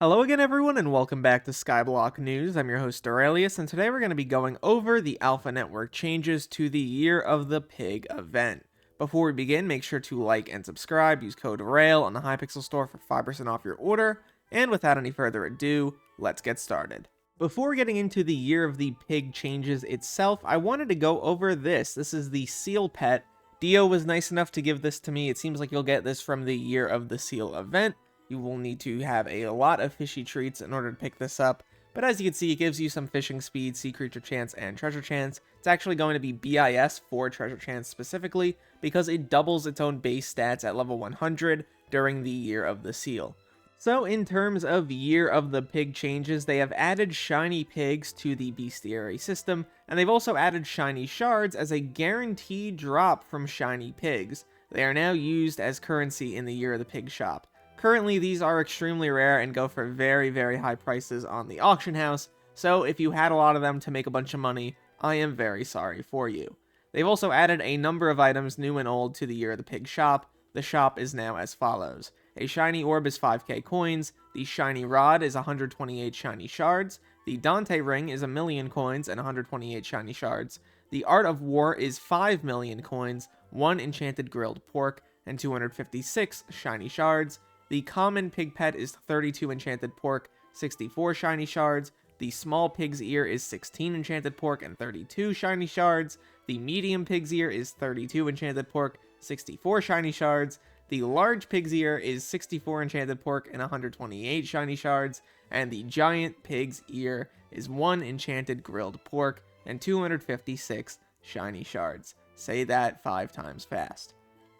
Hello again, everyone, and welcome back to Skyblock News. I'm your host, Derailious, and today we're going to be going over the Alpha Network changes to the Year of the Pig event. Before we begin, make sure to like and subscribe. Use code RAIL on the Hypixel store for 5% off your order. And without any further ado, let's get started. Before getting into the Year of the Pig changes itself, I wanted to go over this. This is the Seal Pet. Dio was nice enough to give this to me. It seems like you'll get this from the Year of the Seal event. You will need to have a lot of fishy treats in order to pick this up, but as you can see, it gives you some fishing speed, sea creature chance, and treasure chance. It's actually going to be BIS for treasure chance specifically, because it doubles its own base stats at level 100 during the Year of the Seal. So in terms of Year of the Pig changes, they have added shiny pigs to the bestiary system, and they've also added shiny shards as a guaranteed drop from shiny pigs. They are now used as currency in the Year of the Pig shop. Currently, these are extremely rare and go for very, very high prices on the auction house, so if you had a lot of them to make a bunch of money, I am very sorry for you. They've also added a number of items, new and old, to the Year of the Pig shop. The shop is now as follows. A shiny orb is 5k coins, the shiny rod is 128 shiny shards, the Dante ring is 1,000,000 coins and 128 shiny shards, the Art of War is 5,000,000 coins, 1 enchanted grilled pork, and 256 shiny shards. The common pig pet is 32 enchanted pork, 64 shiny shards. The small pig's ear is 16 enchanted pork and 32 shiny shards. The medium pig's ear is 32 enchanted pork, 64 shiny shards. The large pig's ear is 64 enchanted pork and 128 shiny shards. And the giant pig's ear is 1 enchanted grilled pork and 256 shiny shards. Say that 5 times fast.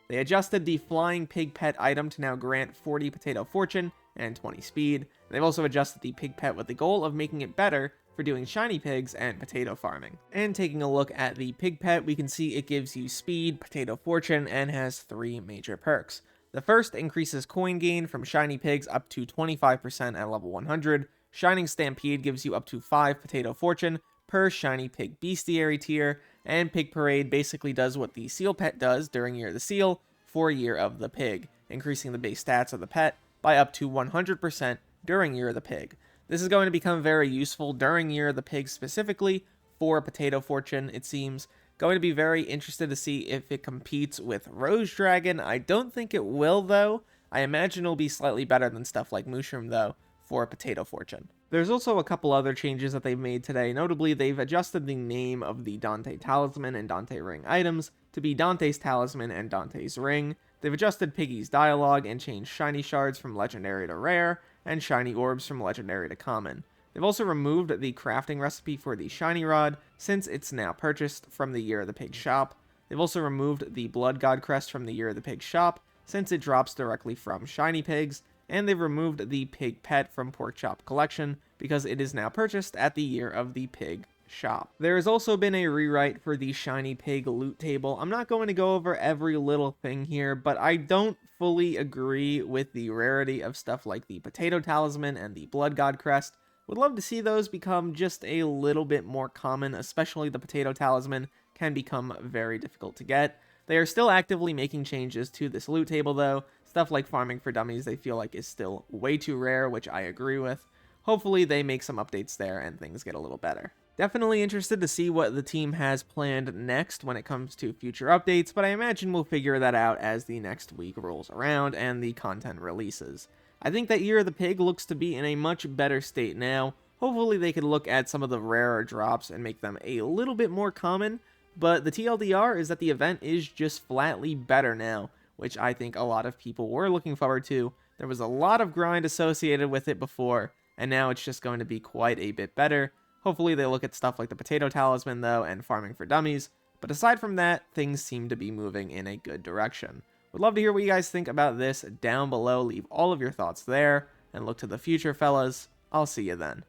They adjusted the flying pig pet item to now grant 40 potato fortune and 20 speed. They've also adjusted the pig pet with the goal of making it better for doing shiny pigs and potato farming. And taking a look at the pig pet, we can see it gives you speed, potato fortune, and has 3 major perks. The first increases coin gain from shiny pigs up to 25% at level 100. Shining Stampede gives you up to 5 potato fortune per shiny pig bestiary tier, and Pig Parade basically does what the Seal Pet does during Year of the Seal for Year of the Pig, increasing the base stats of the pet by up to 100% during Year of the Pig. This is going to become very useful during Year of the Pig specifically for Potato Fortune, it seems. Going to be very interested to see if it competes with Rose Dragon. I don't think it will, though. I imagine it'll be slightly better than stuff like Mushroom, though, for Potato Fortune. There's also a couple other changes that they've made today. Notably, they've adjusted the name of the Dante Talisman and Dante Ring items to be Dante's Talisman and Dante's Ring. They've adjusted Piggy's dialogue and changed shiny shards from legendary to rare, and shiny orbs from legendary to common. They've also removed the crafting recipe for the shiny rod, since it's now purchased from the Year of the Pig shop. They've also removed the Blood God crest from the Year of the Pig shop, since it drops directly from shiny pigs, and they've removed the pig pet from Pork Chop Collection because it is now purchased at the Year of the Pig shop. There has also been a rewrite for the shiny pig loot table. I'm not going to go over every little thing here, but I don't fully agree with the rarity of stuff like the Potato Talisman and the Blood God crest. Would love to see those become just a little bit more common, especially the Potato Talisman can become very difficult to get. They are still actively making changes to this loot table, though. Stuff like farming for dummies they feel like is still way too rare, which I agree with. Hopefully they make some updates there and things get a little better. Definitely interested to see what the team has planned next when it comes to future updates, but I imagine we'll figure that out as the next week rolls around and the content releases. I think that Year of the Pig looks to be in a much better state now. Hopefully they could look at some of the rarer drops and make them a little bit more common, but the TLDR is that the event is just flatly better now, which I think a lot of people were looking forward to. There was a lot of grind associated with it before, and now it's just going to be quite a bit better. Hopefully they look at stuff like the Potato Talisman, though, and farming for dummies, but aside from that, things seem to be moving in a good direction. Would love to hear what you guys think about this down below. Leave all of your thoughts there, and look to the future, fellas. I'll see you then.